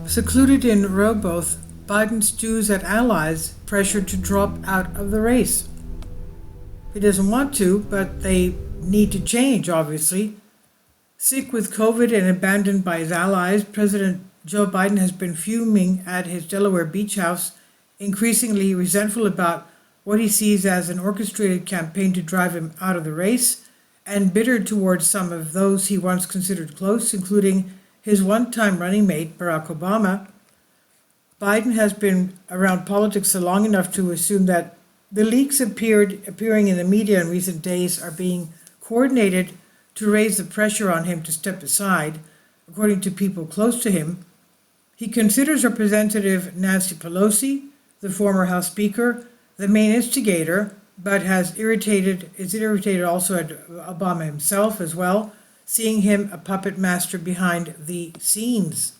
Secluded in Rehoboth, Biden stews at allies pressured to drop out of the race. He doesn't want to, but they need to change, obviously. Sick with COVID and abandoned by his allies, President Joe Biden has been fuming at his Delaware beach house, increasingly resentful about what he sees as an orchestrated campaign to drive him out of the race, and bitter towards some of those he once considered close, including his one time running mate, Barack Obama. Biden has been around politics long enough to assume that the leaks appearing in the media in recent days are being coordinated to raise the pressure on him to step aside, according to people close to him. He considers Representative Nancy Pelosi, the former House Speaker, the main instigator, but is irritated also at Obama himself as well, seeing him a puppet master behind the scenes.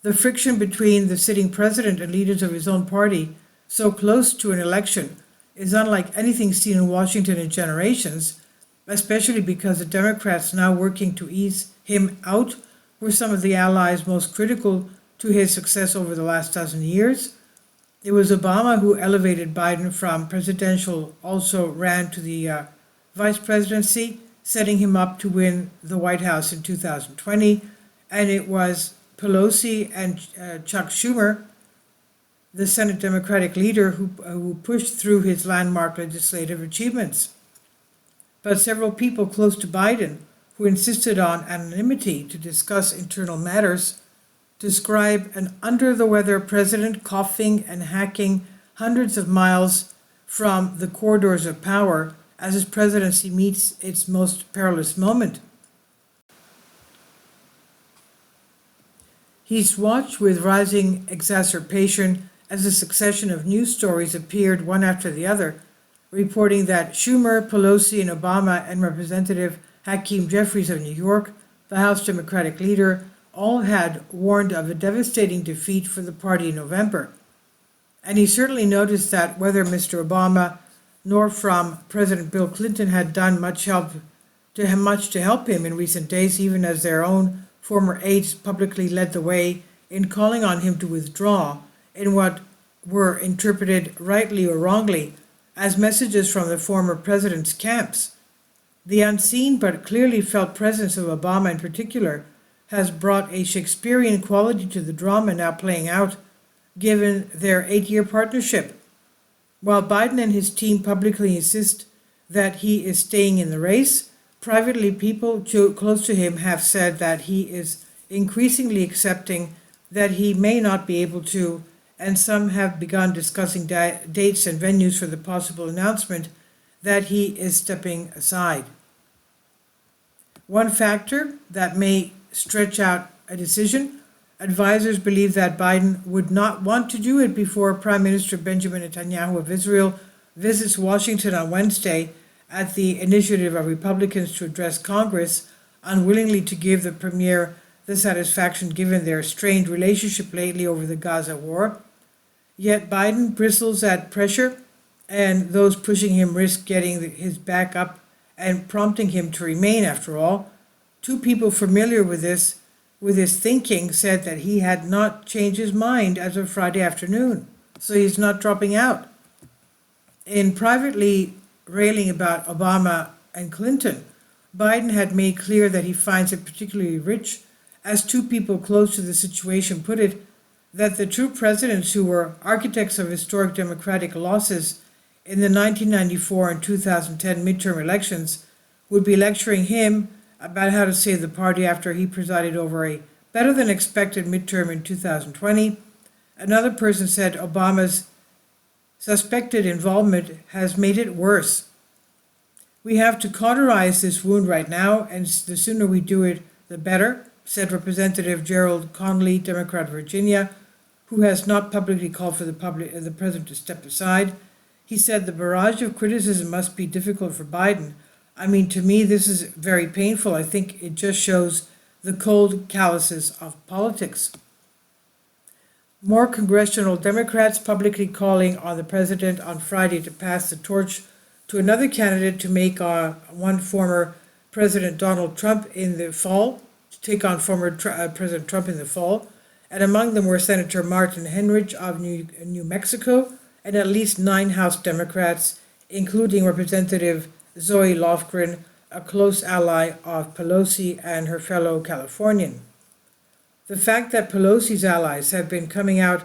The friction between the sitting president and leaders of his own party, so close to an election, is unlike anything seen in Washington in generations, especially because the Democrats now working to ease him out were some of the allies most critical to his success over the last dozen years. It was Obama who elevated Biden from presidential, also ran to the vice presidency, setting him up to win the White House in 2020. And it was Pelosi and Chuck Schumer, the Senate Democratic leader, who pushed through his landmark legislative achievements. But several people close to Biden, who insisted on anonymity to discuss internal matters, describe an under-the-weather president coughing and hacking hundreds of miles from the corridors of power as his presidency meets its most perilous moment. He's watched with rising exacerbation as a succession of news stories appeared one after the other, reporting that Schumer, Pelosi, and Obama and Representative Hakeem Jeffries of New York, the House Democratic leader, all had warned of a devastating defeat for the party in November. And he certainly noticed that whether Mr. Obama nor from President Bill Clinton had done much to help him in recent days, even as their own former aides publicly led the way in calling on him to withdraw in what were interpreted rightly or wrongly as messages from the former president's camps. The unseen but clearly felt presence of Obama in particular has brought a Shakespearean quality to the drama now playing out, given their 8-year partnership. While Biden and his team publicly insist that he is staying in the race, privately people close to him have said that he is increasingly accepting that he may not be able to, and some have begun discussing dates and venues for the possible announcement that he is stepping aside. One factor that may stretch out a decision: advisors believe that Biden would not want to do it before Prime Minister Benjamin Netanyahu of Israel visits Washington on Wednesday at the initiative of Republicans to address Congress, unwillingly to give the premier the satisfaction given their strained relationship lately over the Gaza war. Yet Biden bristles at pressure, and those pushing him risk getting his back up and prompting him to remain after all. Two people familiar with his thinking said that he had not changed his mind as of Friday afternoon, so he's not dropping out. In privately railing about Obama and Clinton, Biden had made clear that he finds it particularly rich, as two people close to the situation put it, that the two presidents who were architects of historic Democratic losses in the 1994 and 2010 midterm elections would be lecturing him about how to save the party after he presided over a better than expected midterm in 2020. Another person said Obama's suspected involvement has made it worse. We have to cauterize this wound right now, and the sooner we do it, the better, said Representative Gerald Connolly, Democrat Virginia, who has not publicly called for the president to step aside. He said the barrage of criticism must be difficult for Biden. I mean, to me, this is very painful. I think it just shows the cold calluses of politics. More congressional Democrats publicly calling on the president on Friday to pass the torch to another candidate to make one former President Donald Trump in the fall, to take on former President Trump in the fall, and among them were Senator Martin Henrich of New Mexico and at least 9 House Democrats, including Representative Zoe Lofgren, a close ally of Pelosi and her fellow Californian. The fact that Pelosi's allies have been coming out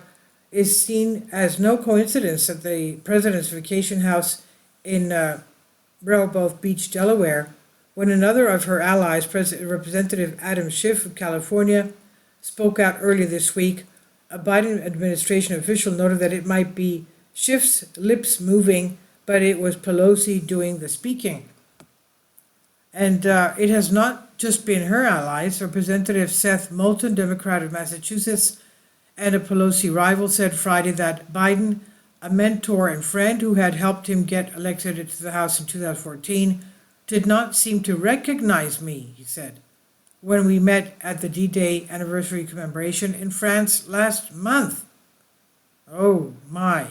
is seen as no coincidence at the president's vacation house in Rehoboth Beach, Delaware, when another of her allies, Representative Adam Schiff of California, spoke out earlier this week. A Biden administration official noted that it might be Schiff's lips moving, but it was Pelosi doing the speaking. And it has not just been her allies. Representative Seth Moulton, Democrat of Massachusetts, and a Pelosi rival, said Friday that Biden, a mentor and friend who had helped him get elected to the House in 2014, did not seem to recognize me, he said, when we met at the D-Day anniversary commemoration in France last month. Oh my.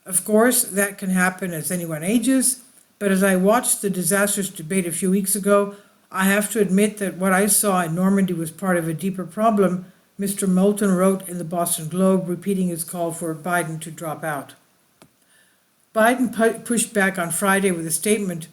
Of course, that can happen as anyone ages, but as I watched the disastrous debate a few weeks ago, I have to admit that what I saw in Normandy was part of a deeper problem, Mr. Moulton wrote in the Boston Globe, repeating his call for Biden to drop out. Biden pushed back on Friday with a statement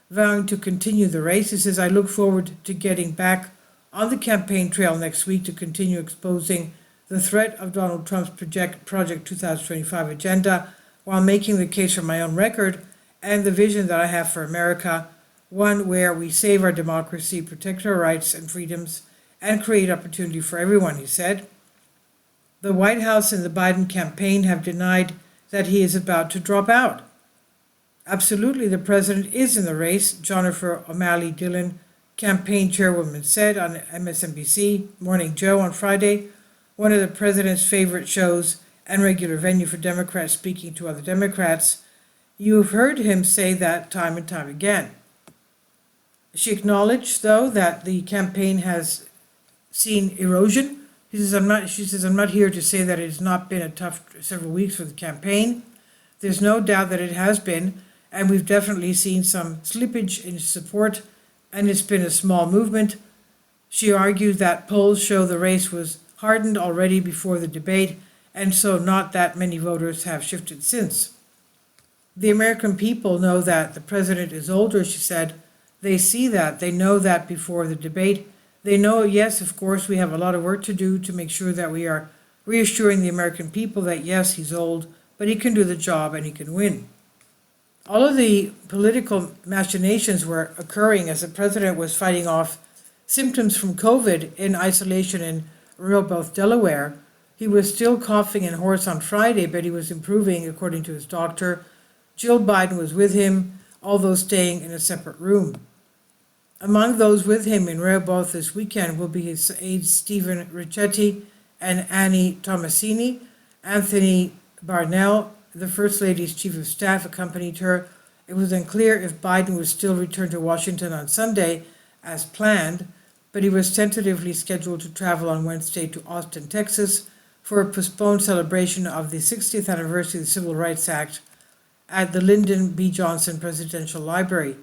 vowing to continue the race. He says, "I look forward to getting back on the campaign trail next week to continue exposing the threat of Donald Trump's Project 2025 agenda while making the case for my own record and the vision that I have for America, one where we save our democracy, protect our rights and freedoms, and create opportunity for everyone," he said. The White House and the Biden campaign have denied that he is about to drop out. Absolutely, the president is in the race, Jennifer O'Malley Dillon, campaign chairwoman, said on MSNBC Morning Joe on Friday, one of the president's favorite shows and regular venue for Democrats speaking to other Democrats. You've heard him say that time and time again. She acknowledged, though, that the campaign has seen erosion. She says, I'm not here to say that it has not been a tough several weeks for the campaign. There's no doubt that it has been, and we've definitely seen some slippage in support, and it's been a small movement. She argued that polls show the race was hardened already before the debate, and so not that many voters have shifted since. The American people know that the president is older, she said. They see that. They know that before the debate. They know, yes, of course, we have a lot of work to do to make sure that we are reassuring the American people that, yes, he's old, but he can do the job and he can win. All of the political machinations were occurring as the president was fighting off symptoms from COVID in isolation in Rehoboth, Delaware. He was still coughing and hoarse on Friday, but he was improving, according to his doctor. Jill Biden was with him, although staying in a separate room. Among those with him in Rehoboth this weekend will be his aides Stephen Ricchetti and Annie Tomasini. Anthony Barnell, the First Lady's chief of staff, accompanied her. It was unclear if Biden would still return to Washington on Sunday as planned, but he was tentatively scheduled to travel on Wednesday to Austin, Texas, for a postponed celebration of the 60th anniversary of the Civil Rights Act at the Lyndon B. Johnson Presidential Library.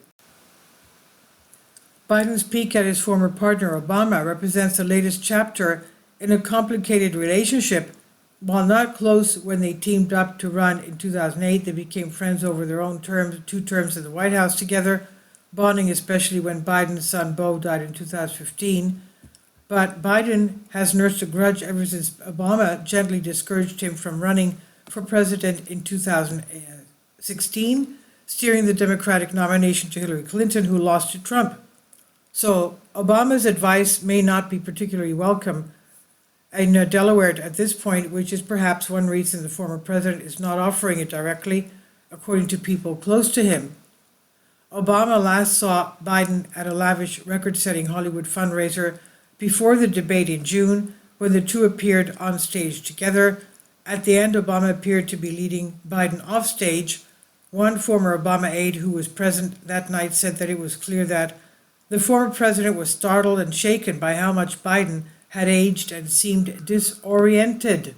Biden's peek at his former partner Obama represents the latest chapter in a complicated relationship. While not close when they teamed up to run in 2008, they became friends over their own two terms in the White House together, bonding especially when Biden's son Beau died in 2015. But Biden has nursed a grudge ever since Obama gently discouraged him from running for president in 2016, steering the Democratic nomination to Hillary Clinton, who lost to Trump. So Obama's advice may not be particularly welcome in Delaware at this point, which is perhaps one reason the former president is not offering it directly, according to people close to him. Obama last saw Biden at a lavish record-setting Hollywood fundraiser before the debate in June, when the two appeared on stage together. At the end, Obama appeared to be leading Biden off stage. One former Obama aide who was present that night said that it was clear that the former president was startled and shaken by how much Biden had aged and seemed disoriented.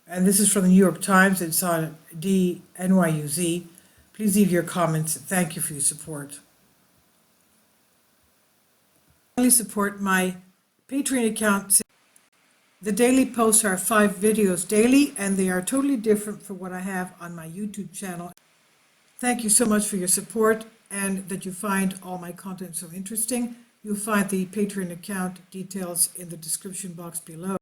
And this is from the New York Times. It's on DNYUZ. Please leave your comments. Thank you for your support. Support my Patreon account. The daily posts are 5 videos daily, and they are totally different from what I have on my YouTube channel. Thank you so much for your support and that you find all my content so interesting. You'll find the Patreon account details in the description box below.